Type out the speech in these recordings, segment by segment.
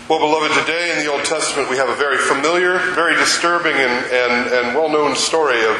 Well, beloved, today in the Old Testament we have a very familiar, very disturbing and well-known story of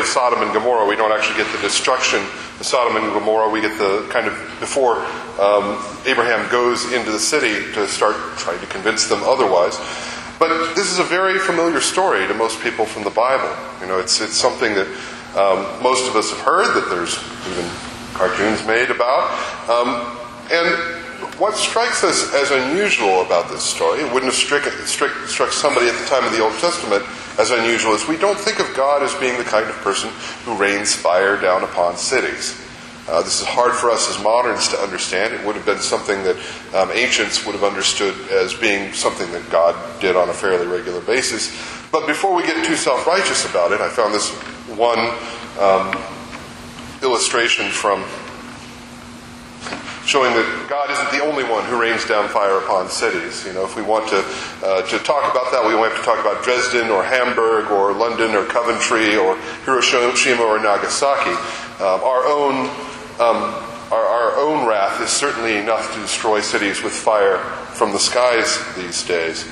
Sodom and Gomorrah. We don't actually get the destruction of Sodom and Gomorrah. We get the kind of before Abraham goes into the city to start trying to convince them otherwise. But this is a very familiar story to most people from the Bible. You know, it's something that most of us have heard, that there's even cartoons made about. And what strikes us as unusual about this story, it wouldn't have struck somebody at the time of the Old Testament as unusual, is we don't think of God as being the kind of person who rains fire down upon cities. This is hard for us as moderns to understand. It would have been something that ancients would have understood as being something that God did on a fairly regular basis. But before we get too self-righteous about it, I found this one illustration from showing that God isn't the only one who rains down fire upon cities. You know, if we want to talk about that, we won't have to talk about Dresden or Hamburg or London or Coventry or Hiroshima or Nagasaki. Our own wrath is certainly enough to destroy cities with fire from the skies these days.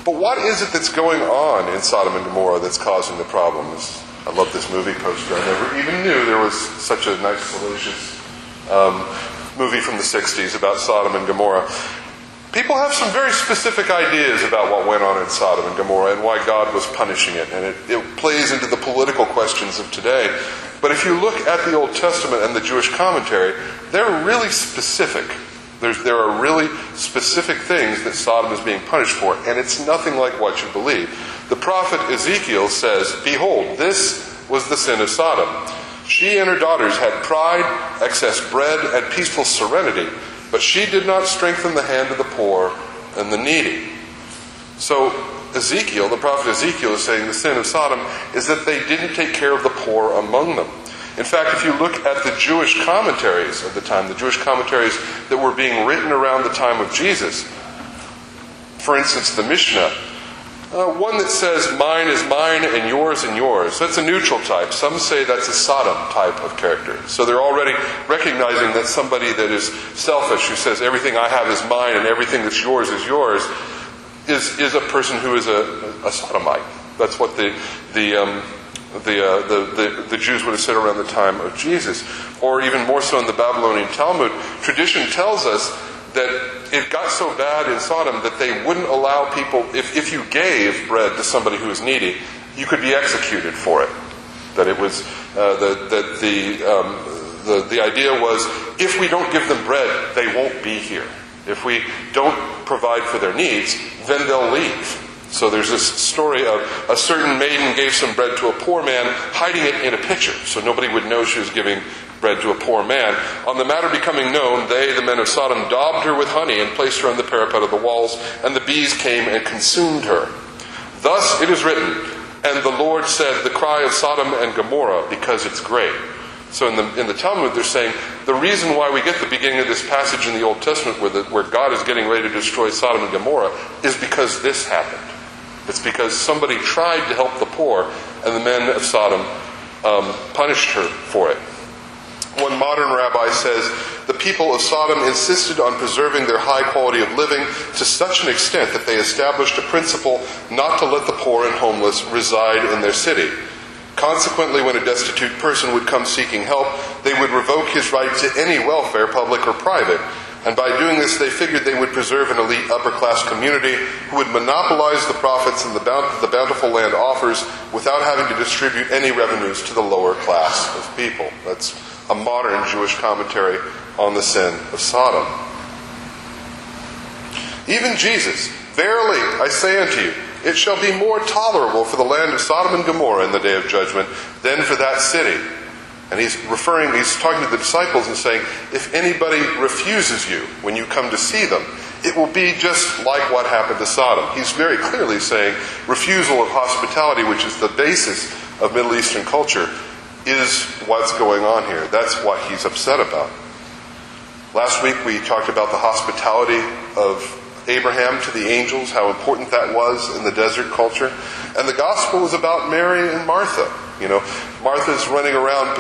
But what is it that's going on in Sodom and Gomorrah that's causing the problems? I love this movie poster. I never even knew there was such a nice, salacious movie from the 60s about Sodom and Gomorrah. People have some very specific ideas about what went on in Sodom and Gomorrah and why God was punishing it. And it plays into the political questions of today. But if you look at the Old Testament and the Jewish commentary, they're really specific. There are really specific things that Sodom is being punished for, and it's nothing like what you believe. The prophet Ezekiel says, "Behold, this was the sin of Sodom. She and her daughters had pride, excess bread, and peaceful serenity, but she did not strengthen the hand of the poor and the needy." So Ezekiel, the prophet Ezekiel, is saying the sin of Sodom is that they didn't take care of the poor among them. In fact, if you look at the Jewish commentaries of the time, the Jewish commentaries that were being written around the time of Jesus, for instance, the Mishnah, one that says, "Mine is mine and yours, that's a neutral type. Some say that's a Sodom type of character. So they're already recognizing that somebody that is selfish, who says everything I have is mine and everything that's yours, is a person who is a Sodomite. That's what the Jews would have said around the time of Jesus. Or even more so in the Babylonian Talmud, tradition tells us that it got so bad in Sodom that they wouldn't allow people, if you gave bread to somebody who was needy, you could be executed for it. That it was the idea was, if we don't give them bread, they won't be here. If we don't provide for their needs, then they'll leave. So there's this story of a certain maiden gave some bread to a poor man, hiding it in a pitcher, so nobody would know she was giving bread to a poor man. On the matter becoming known, they, the men of Sodom, daubed her with honey and placed her on the parapet of the walls, and the bees came and consumed her. Thus it is written, "And the Lord said, the cry of Sodom and Gomorrah, because it's great." So in the Talmud they're saying, the reason why we get the beginning of this passage in the Old Testament where God is getting ready to destroy Sodom and Gomorrah is because this happened. It's because somebody tried to help the poor, and the men of Sodom punished her for it. One modern rabbi says, the people of Sodom insisted on preserving their high quality of living to such an extent that they established a principle not to let the poor and homeless reside in their city. Consequently, when a destitute person would come seeking help, they would revoke his right to any welfare, public or private. And by doing this, they figured they would preserve an elite upper-class community who would monopolize the profits and the bountiful land offers without having to distribute any revenues to the lower class of people. That's a modern Jewish commentary on the sin of Sodom. Even Jesus, "Verily, I say unto you, it shall be more tolerable for the land of Sodom and Gomorrah in the day of judgment than for that city." And he's talking to the disciples and saying, if anybody refuses you when you come to see them, it will be just like what happened to Sodom. He's very clearly saying refusal of hospitality, which is the basis of Middle Eastern culture, is what's going on here. That's what he's upset about. Last week we talked about the hospitality of Abraham to the angels, how important that was in the desert culture. And the gospel is about Mary and Martha. Martha's running around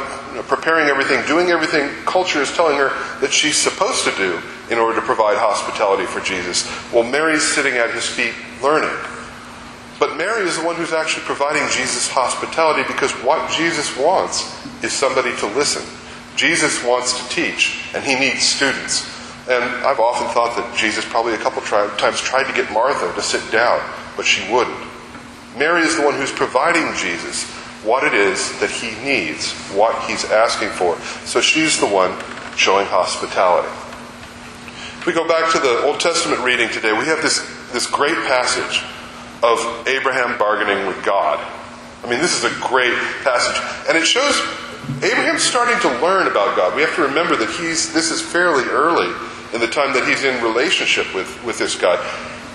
preparing everything, doing everything culture is telling her that she's supposed to do in order to provide hospitality for Jesus. Well, Mary's sitting at his feet learning. But Mary is the one who's actually providing Jesus hospitality, because what Jesus wants is somebody to listen. Jesus wants to teach, and he needs students. And I've often thought that Jesus probably a couple times tried to get Martha to sit down, but she wouldn't. Mary is the one who's providing Jesus what it is that he needs, what he's asking for. So she's the one showing hospitality. If we go back to the Old Testament reading today, we have this great passage of Abraham bargaining with God. I mean, this is a great passage. And it shows Abraham's starting to learn about God. We have to remember that this is fairly early in the time that he's in relationship with this God.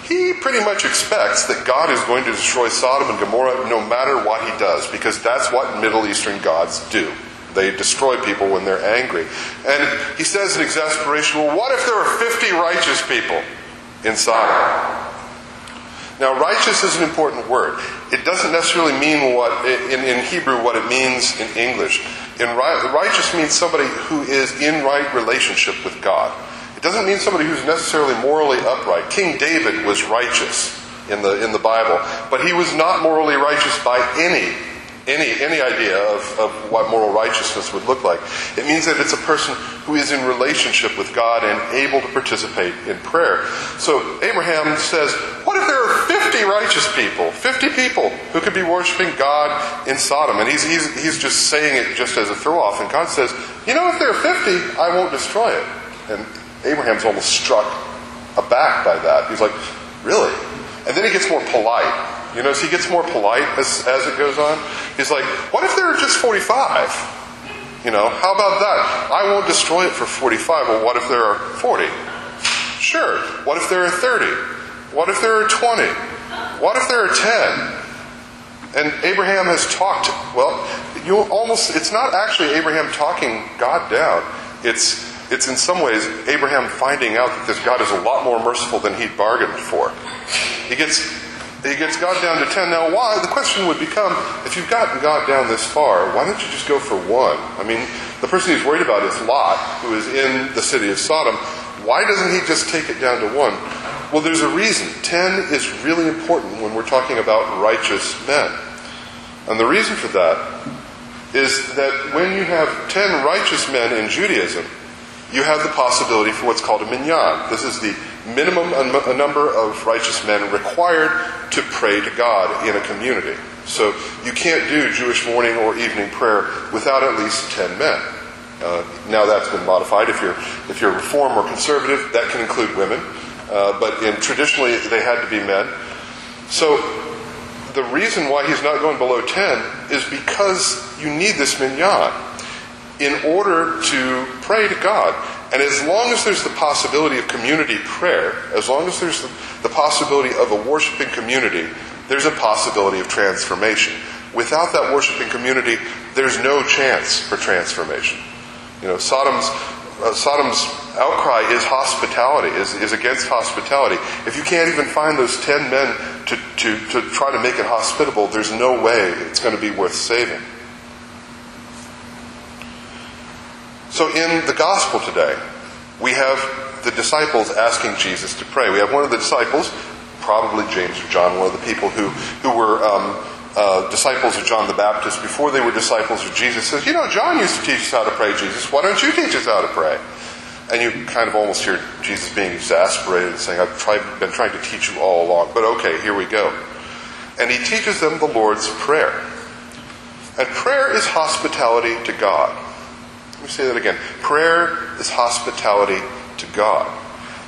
He pretty much expects that God is going to destroy Sodom and Gomorrah no matter what he does, because that's what Middle Eastern gods do. They destroy people when they're angry. And he says in exasperation, well, what if there are 50 righteous people in Sodom? Now, righteous is an important word. It doesn't necessarily mean in Hebrew what it means in English. Righteous means somebody who is in right relationship with God. It doesn't mean somebody who's necessarily morally upright. King David was righteous in the Bible, but he was not morally righteous by any idea of what moral righteousness would look like. It means that it's a person who is in relationship with God and able to participate in prayer. So Abraham says, what if there are 50 righteous people, 50 people who could be worshiping God in Sodom? And he's just saying it just as a throw-off. And God says, if there are 50, I won't destroy it. And Abraham's almost struck aback by that. He's like, really? And then he gets more polite. As he gets more polite as it goes on, he's like, what if there are just 45? How about that? I won't destroy it for 45. Well, what if there are 40? Sure. What if there are 30? What if there are 20? What if there are 10? And Abraham has talked, it's not actually Abraham talking God down. It's in some ways Abraham finding out that this God is a lot more merciful than he'd bargained for. He gets God down to 10. Now, why? The question would become, if you've gotten God down this far, why don't you just go for 1? I mean, the person he's worried about is Lot, who is in the city of Sodom. Why doesn't he just take it down to 1? Well, there's a reason. 10 is really important when we're talking about righteous men. And the reason for that is that when you have 10 righteous men in Judaism, you have the possibility for what's called a minyan. This is the minimum number of righteous men required to pray to God in a community. So you can't do Jewish morning or evening prayer without at least 10 men. Now that's been modified. If you're Reform or Conservative, that can include women. But traditionally they had to be men. So the reason why he's not going below 10 is because you need this minyan in order to pray to God. And as long as there's the possibility of community prayer, as long as there's the possibility of a worshiping community, there's a possibility of transformation. Without that worshiping community, there's no chance for transformation. Sodom's outcry is hospitality, is against hospitality. If you can't even find those 10 men to try to make it hospitable, there's no way it's going to be worth saving. So in the gospel today, we have the disciples asking Jesus to pray. We have one of the disciples, probably James or John, one of the people who were disciples of John the Baptist before they were disciples of Jesus, says, John used to teach us how to pray, Jesus. Why don't you teach us how to pray? And you kind of almost hear Jesus being exasperated and saying, I've been trying to teach you all along, but okay, here we go. And he teaches them the Lord's Prayer. And prayer is hospitality to God. Let me say that again. Prayer is hospitality to God.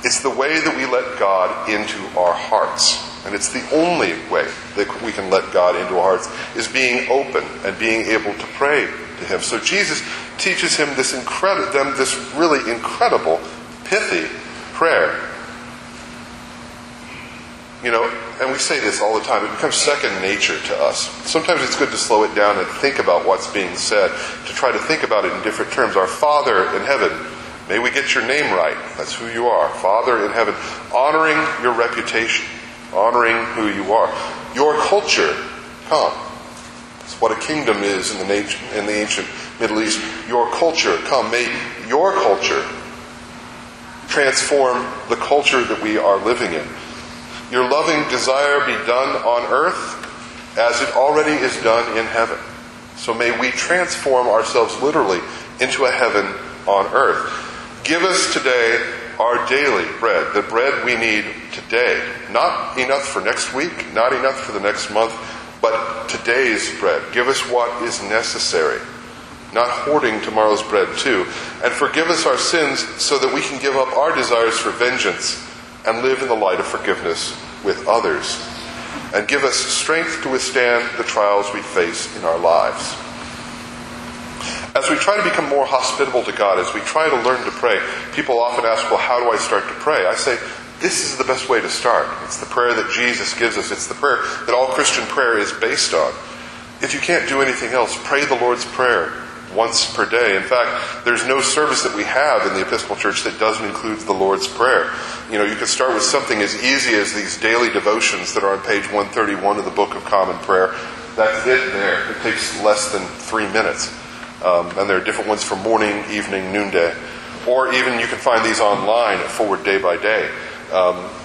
It's the way that we let God into our hearts. And it's the only way that we can let God into our hearts is being open and being able to pray to Him. So Jesus teaches them this really incredible, pithy prayer. And we say this all the time. It becomes second nature to us. Sometimes it's good to slow it down and think about what's being said, to try to think about it in different terms. Our Father in heaven, may we get your name right. That's who you are. Father in heaven. Honoring your reputation. Honoring who you are. Your culture, come. It's what a kingdom is in the ancient Middle East. Your culture, come, may your culture transform the culture that we are living in. Your loving desire be done on earth as it already is done in heaven. So may we transform ourselves literally into a heaven on earth. Give us today our daily bread, the bread we need today. Not enough for next week, not enough for the next month, but today's bread. Give us what is necessary, not hoarding tomorrow's bread too. And forgive us our sins so that we can give up our desires for vengeance and live in the light of forgiveness with others. And give us strength to withstand the trials we face in our lives. As we try to become more hospitable to God, as we try to learn to pray, people often ask, well, how do I start to pray? I say, this is the best way to start. It's the prayer that Jesus gives us. It's the prayer that all Christian prayer is based on. If you can't do anything else, pray the Lord's Prayer once per day. In fact, there's no service that we have in the Episcopal Church that doesn't include the Lord's Prayer. You can start with something as easy as these daily devotions that are on page 131 of the Book of Common Prayer. That's it there. It takes less than 3 minutes. And there are different ones for morning, evening, noonday. Or even you can find these online at Forward Day by Day.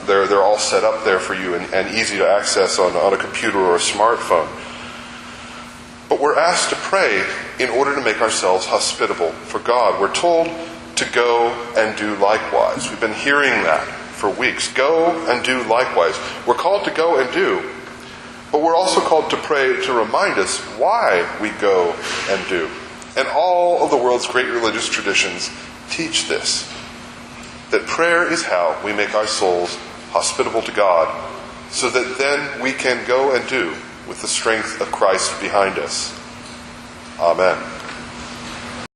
They're all set up there for you and easy to access on a computer or a smartphone. But we're asked to pray in order to make ourselves hospitable for God. We're told to go and do likewise. We've been hearing that for weeks. Go and do likewise. We're called to go and do, but we're also called to pray to remind us why we go and do. And all of the world's great religious traditions teach this, that prayer is how we make our souls hospitable to God, so that then we can go and do with the strength of Christ behind us. Amen.